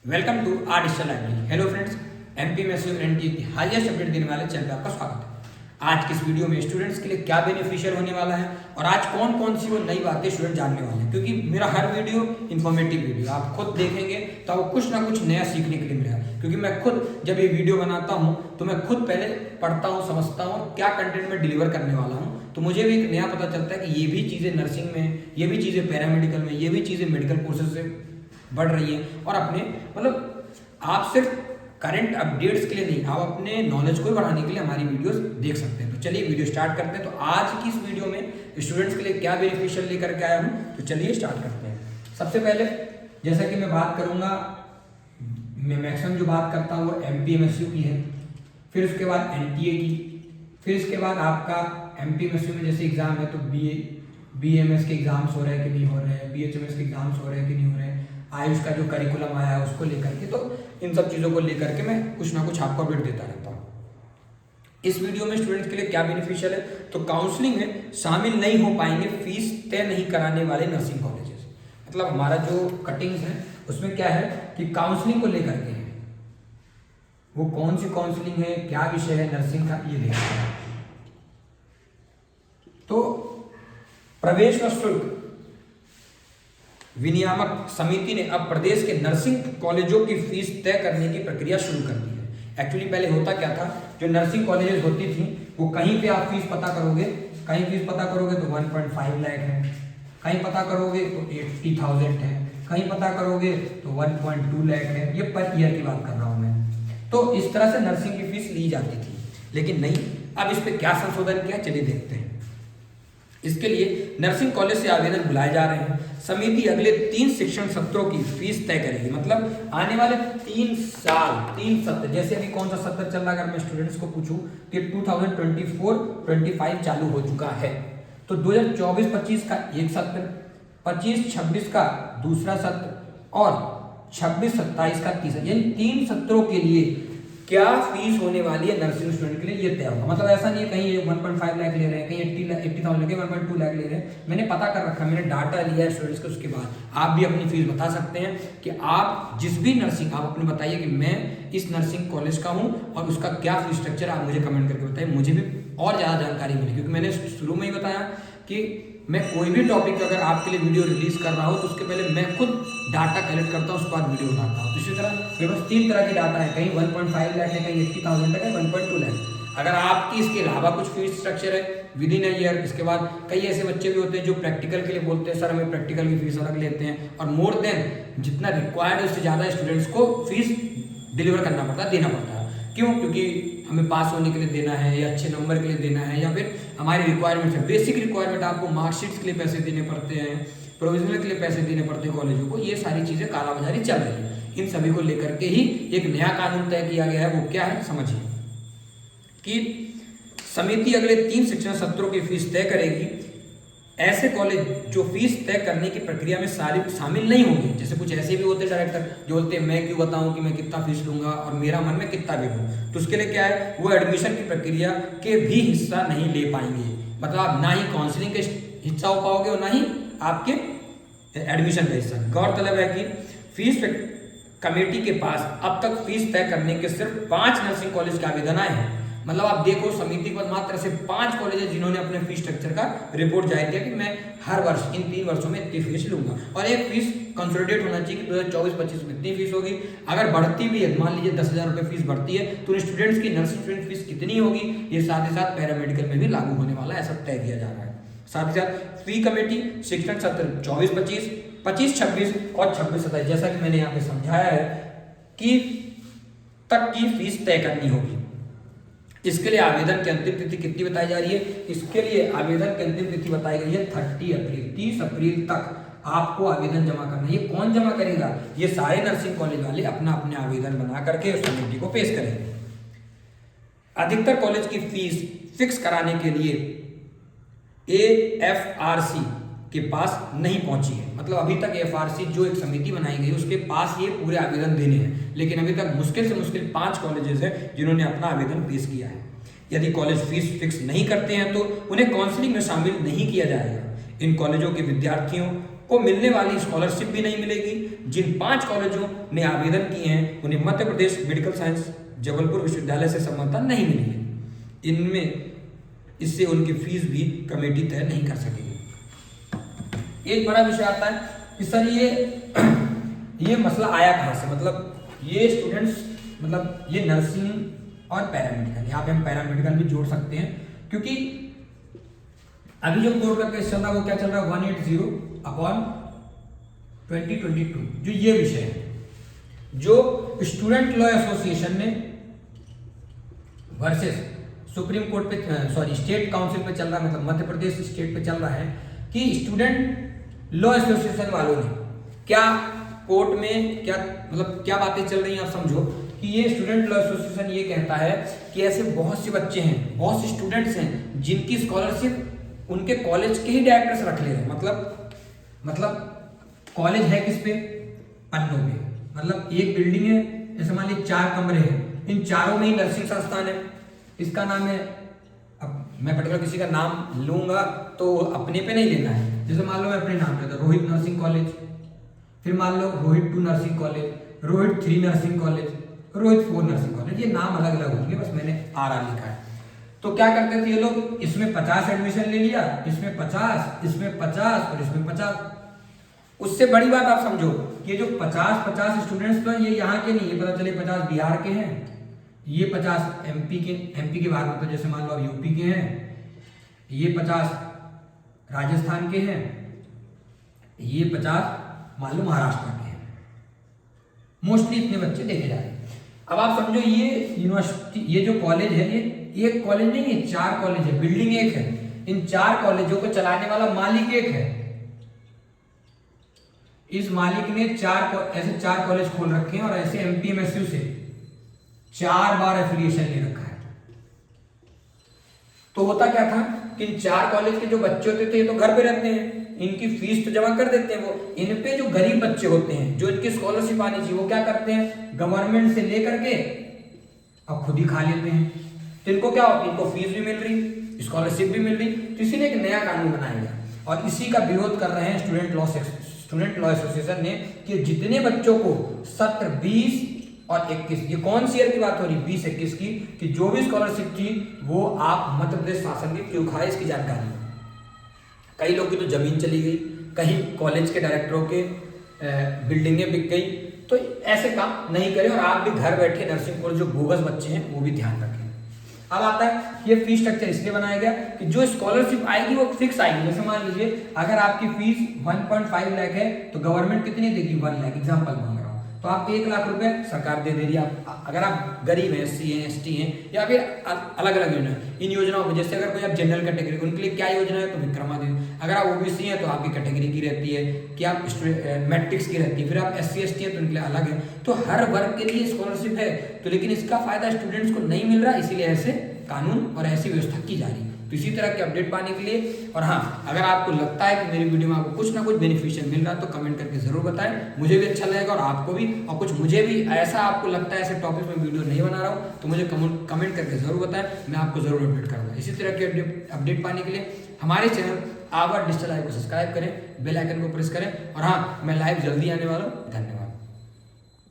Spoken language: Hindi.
Welcome to our digital library. Hello friends, MPMSU NTA की हाईएस्ट अपडेट देने वाले चैनल पे आपका स्वागत है। आज की इस वीडियो में स्टूडेंट्स के लिए क्या बेनिफिशियल होने वाला है और आज कौन कौन सी वो नई बातें स्टूडेंट जानने वाले हैं, क्योंकि मेरा हर वीडियो इन्फॉर्मेटिव वीडियो आप खुद देखेंगे तो आपको कुछ ना कुछ नया सीखने के लिए मिलेगा। क्योंकि मैं खुद जब ये वीडियो बनाता हूँ तो मैं खुद पहले पढ़ता हूँ, समझता हूँ क्या कंटेंट में डिलीवर करने वाला हूँ, तो मुझे भी एक नया पता चलता है कि ये भी चीज़ें नर्सिंग में, ये भी चीज़ें पैरामेडिकल में, ये भी चीज़ें मेडिकल कोर्सेज से बढ़ रही हैं। और अपने मतलब आप सिर्फ करंट अपडेट्स के लिए नहीं, आप अपने नॉलेज को बढ़ाने के लिए हमारी वीडियोस देख सकते हैं। तो चलिए वीडियो स्टार्ट करते हैं। तो आज की इस वीडियो में स्टूडेंट्स के लिए क्या बेनिफिशियल लेकर के आया हूँ, तो चलिए स्टार्ट करते हैं। सबसे पहले जैसा कि मैं बात करूँगा, मैं मैक्सिमम जो बात करता हूँ वो एमपीएमएसयू की है, फिर उसके बाद एनटीए की, फिर इसके बाद आपका एमपीएमएसयू में जैसे एग्जाम है तो बीएमएस के एग्जाम्स हो रहे हैं कि नहीं हो रहे हैं, बीएचएमएस के एग्जाम्स हो रहे हैं कि नहीं हो रहे हैं, आयुष का जो करिकुलम आया है उसको लेकर के, तो इन सब चीज़ों को लेकर के मैं कुछ ना कुछ आपको अपडेट देता रहता हूँ। इस वीडियो में स्टूडेंट्स के लिए क्या बेनिफिशियल है, तो काउंसलिंग में शामिल नहीं हो पाएंगे फीस तय नहीं कराने वाले नर्सिंग कॉलेजेस। मतलब हमारा जो कटिंग्स है उसमें क्या है कि काउंसलिंग को लेकर के है, वो कौन सी काउंसलिंग है, क्या विषय है नर्सिंग का, ये देखते हैं। तो प्रवेश व शुल्क विनियामक समिति ने अब प्रदेश के नर्सिंग कॉलेजों की फीस तय करने की प्रक्रिया शुरू कर दी है। एक्चुअली पहले होता क्या था, जो नर्सिंग कॉलेजेस होती थी वो कहीं पे आप फीस पता करोगे, कहीं फीस पता करोगे तो 1.5 लाख है, कहीं पता करोगे तो 80,000 है, कहीं पता करोगे तो 1.2 लाख है। ये पर ईयर की बात कर रहा हूँ मैं। तो इस तरह से नर्सिंग की फीस ली जाती थी, लेकिन नहीं, अब इस पर क्या संशोधन किया चलिए देखते हैं। इसके लिए नर्सिंग कॉलेज से आवेदन बुलाए जा रहे हैं। समिति अगले 3 शिक्षण सत्रों की फीस तय करेगी। मतलब आने वाले 3 साल, 3 सत्र, जैसे अभी कौन सा सत्र चल रहा है, अगर मैं स्टूडेंट्स को पूछूं कि 2024-25 चालू हो चुका है, तो 2024-25 का एक सत्र, 25-26 का दूसरा सत्र और 26-27 का तीसरा, यानी 3 सत्रों के लिए क्या फीस होने वाली है नर्सिंग स्टूडेंट के लिए ये तय होगा। मतलब ऐसा नहीं है कहीं 1.5 लाख ले रहे हैं, कहीं 80,000 लेके 1.2 लाख ले रहे हैं। मैंने पता कर रखा है, मैंने डाटा लिया है स्टूडेंट्स को, उसके बाद आप भी अपनी फीस बता सकते हैं कि आप जिस भी नर्सिंग, आप अपने बताइए कि मैं इस नर्सिंग कॉलेज का हूँ और उसका क्या फीस स्ट्रक्चर है, आप मुझे कमेंट करके बताइए, मुझे भी और ज़्यादा जानकारी मिली। क्योंकि मैंने शुरू में ही बताया कि मैं कोई भी टॉपिक अगर आपके लिए वीडियो रिलीज कर रहा हूँ तो उसके पहले मैं खुद डाटा कलेक्ट करता हूँ, उसके बाद वीडियो बनाता हूँ। इसी तरह मेरे पास 3 तरह की डाटा है, कहीं 1.5 लाख है, कहीं 80,000 है, 1.2 लाख। अगर आपकी इसके अलावा कुछ फीस स्ट्रक्चर है विद इन अ ईयर, इसके बाद कई ऐसे बच्चे भी होते हैं जो प्रैक्टिकल के लिए बोलते हैं सर हमें प्रैक्टिकल की फीस अलग लेते हैं, और मोर देन जितना रिक्वायर्ड है उससे ज़्यादा स्टूडेंट्स को फीस डिलीवर करना पड़ता है, देना पड़ता है। क्यों? क्योंकि हमें पास होने के लिए देना है, या अच्छे नंबर के लिए देना है, या फिर हमारी रिक्वायरमेंट है, बेसिक रिक्वायरमेंट, आपको मार्कशीट्स के लिए पैसे देने पड़ते हैं, प्रोविजनल के लिए पैसे देने पड़ते हैं कॉलेजों को। ये सारी चीज़ें कालाबाजारी चल रही है। इन सभी को लेकर के ही एक नया कानून तय किया गया है। वो क्या है समझिए कि समिति अगले 3 शिक्षण सत्रों की फीस तय करेगी। ऐसे कॉलेज जो फीस तय करने की प्रक्रिया में शामिल नहीं होंगे, जैसे कुछ ऐसे भी होते हैं डायरेक्टर जो बोलते हैं मैं क्यों बताऊं कि मैं कितना फीस लूंगा और मेरा मन में कितना भी लूँ, तो उसके लिए क्या है, वो एडमिशन की प्रक्रिया के भी हिस्सा नहीं ले पाएंगे। मतलब आप ना ही काउंसलिंग के हिस्सा हो पाओगे और ना ही आपके एडमिशन का हिस्सा। गौरतलब है कि फीस कमेटी के पास अब तक फीस तय करने के सिर्फ 5 नर्सिंग कॉलेज के आवेदन आए हैं। मतलब आप देखो, समिति पर मात्र से 5 कॉलेज है जिन्होंने अपने फीस स्ट्रक्चर का रिपोर्ट जारी किया कि मैं हर वर्ष इन 3 वर्षों में इतनी फीस लूंगा, और एक फीस कंसोलिडेट होना चाहिए कि 2024-25 में इतनी फीस होगी। अगर बढ़ती भी है, मान लीजिए 10,000 रुपये फीस बढ़ती है, तो स्टूडेंट्स की नर्सिंग स्टूडेंट फीस कितनी होगी, ये साथ ही साथ पैरामेडिकल में भी लागू होने वाला है, ऐसा तय किया जा रहा है। साथ ही साथ फी कमेटी शिक्षण सत्र 24-25, 25-26 और 26-27, जैसा कि मैंने यहाँ पे समझाया है कि तक की फीस तय करनी होगी। इसके लिए आवेदन की अंतिम तिथि कितनी बताई जा रही है? इसके लिए आवेदन की अंतिम तिथि बताई गई है 30 अप्रैल तक आपको आवेदन जमा करना है। ये कौन जमा करेगा? ये सारे नर्सिंग कॉलेज वाले अपना अपने आवेदन बना करके उस समिति को पेश करेंगे। अधिकतर कॉलेज की फीस फिक्स कराने के लिए AFRC के पास नहीं पहुंची है। मतलब अभी तक AFRC जो एक समिति बनाई गई उसके पास ये पूरे आवेदन देने हैं, लेकिन अभी तक मुश्किल से मुश्किल 5 कॉलेजेस हैं जिन्होंने अपना आवेदन पेश किया है। यदि कॉलेज फीस फिक्स नहीं करते हैं तो उन्हें काउंसलिंग में शामिल नहीं किया जाएगा। इन कॉलेजों के विद्यार्थियों को मिलने वाली स्कॉलरशिप भी नहीं मिलेगी, जिन 5 कॉलेजों ने आवेदन किए हैं उन्हें मध्य प्रदेश मेडिकल साइंस जबलपुर विश्वविद्यालय से समानता नहीं मिली है। इनमें इससे उनकी फीस भी कमेटी तय नहीं कर सकेगी। एक बड़ा विषय आता है कि सर ये मसला आया कहाँ से, मतलब ये स्टूडेंट्स, मतलब ये नर्सिंग और पैरामेडिकल, यहाँ पे हम पैरामेडिकल भी जोड़ सकते हैं, क्योंकि अभी जो कोर्ट का केस चल रहा है वो क्या चल रहा है 180/2022, जो ये विषय है, जो स्टूडेंट लॉ एसोसिएशन ने वर्सेस सुप्रीम कोर्ट पे, सॉरी स्टेट काउंसिल पे चल रहा है, मतलब मध्य प्रदेश स्टेट पे चल रहा है कि स्टूडेंट लॉ एसोसिएशन वालों ने क्या कोर्ट में क्या, मतलब क्या बातें चल रही हैं आप समझो कि ये स्टूडेंट लॉ एसोसिएशन ये कहता है कि ऐसे बहुत से बच्चे हैं, बहुत से स्टूडेंट्स हैं जिनकी स्कॉलरशिप उनके कॉलेज के ही डायरेक्टर्स रख ले रहे हैं, मतलब कॉलेज है किस पे, पन्नों पे, मतलब एक बिल्डिंग है, जैसे मान लीजिए 4 कमरे हैं, इन चारों में ही नर्सिंग संस्थान है, इसका नाम है, अब मैं पर्टिकुलर किसी का नाम लूंगा तो अपने पे नहीं लेना है, जैसे मान लो मैं अपने नाम लेता रोहित नर्सिंग कॉलेज, फिर मान लो Rohit 2 nursing college, Rohit 3 nursing college, Rohit 4 nursing college, ये नाम अलग अलग होंगे, बस मैंने RR लिखा है। तो क्या करते थे ये लोग, इसमें 50 एडमिशन ले लिया, इसमें 50, इसमें 50 और इसमें 50। उससे बड़ी बात आप समझो, ये जो 50 स्टूडेंट्स तो ये यहाँ के नहीं है, पता चले 50 बिहार के हैं, ये 50 एमपी के बाहर, मतलब जैसे मान लो अब यूपी के हैं, ये 50 राजस्थान के हैं, ये 50 मान लो महाराष्ट्र के हैं, मोस्टली इतने बच्चे देखे जा रहे हैं। अब आप समझो ये यूनिवर्सिटी, ये जो कॉलेज है, ये एक कॉलेज नहीं है, 4 कॉलेज है, बिल्डिंग एक है, इन 4 कॉलेजों को चलाने वाला मालिक एक है। इस मालिक ने ऐसे 4 कॉलेज खोल रखे हैं और ऐसे एमपीएमएसयू से 4 बार एफिलिएशन ले रखा है। तो होता क्या था कि इन 4 कॉलेज के जो बच्चे होते थे ये तो घर पे रहते हैं, इनकी फीस तो जमा कर देते हैं, वो इन पे जो गरीब बच्चे होते हैं जो इनकी स्कॉलरशिप आनी चाहिए वो क्या करते हैं, गवर्नमेंट से लेकर के अब खुद ही खा लेते हैं। तो इनको क्या होता है, इनको फीस भी मिल रही, स्कॉलरशिप भी मिल रही, तो इसीलिए एक नया कानून बनाया गया और इसी का विरोध कर रहे हैं स्टूडेंट लॉ एसोसिएशन ने कि जितने बच्चों को सत्र 20 और 21, ये कौन सी ईयर की बात हो रही, 20-21 की, कि जो भी स्कॉलरशिप थी वो आप मध्य प्रदेश शासन की क्यों खाए इसकी जानकारी। कई लोग की तो जमीन चली गई, कहीं कॉलेज के डायरेक्टरों के बिल्डिंगें बिक गई, तो ऐसे काम नहीं करें और आप भी घर बैठे नर्सिंग कोर्स जो बोगस बच्चे हैं वो भी ध्यान रखें। अब आता है ये फीस स्ट्रक्चर इसलिए बनाया गया कि जो स्कॉलरशिप आएगी वो फिक्स आएगी। जैसे मान लीजिए अगर आपकी फीस 1.5 लाख है तो गवर्नमेंट कितनी देगी, 1 लाख, एग्जाम्पल मांग रहा हूँ, तो आपको 1 लाख रुपए सरकार दे रही है। आप अगर आप गरीब हैं, SC हैं, ST हैं या फिर अलग अलग योजना, इन योजनाओं में जैसे अगर कोई आप जनरल कैटेगरी, उनके लिए क्या योजना है, तो विक्रमादित्य। अगर आप OBC हैं तो आपकी कैटेगरी की रहती है कि आप मैट्रिक्स की रहती है, फिर आप SC ST हैं तो उनके लिए अलग है। तो हर वर्ग के लिए स्कॉलरशिप है, तो लेकिन इसका फायदा स्टूडेंट्स को नहीं मिल रहा, इसीलिए ऐसे कानून और ऐसी व्यवस्था की जा रही है। तो इसी तरह के अपडेट पाने के लिए, और हाँ, अगर आपको लगता है कि मेरी वीडियो में आपको कुछ ना कुछ बेनिफिशियल मिल रहा है तो कमेंट करके जरूर बताएं, मुझे भी अच्छा लगेगा और आपको भी, और कुछ मुझे भी ऐसा आपको लगता है ऐसे टॉपिक में वीडियो नहीं बना रहा हूँ तो मुझे कमेंट करके जरूर बताएं, मैं आपको जरूर अपडेट करूँगा। इसी तरह के अपडेट पाने के लिए हमारे चैनल आवर डिजिटल लाइव को सब्सक्राइब करें, बेल आइकन को प्रेस करें, और हाँ, मैं लाइव जल्दी आने वाला हूँ। धन्यवाद।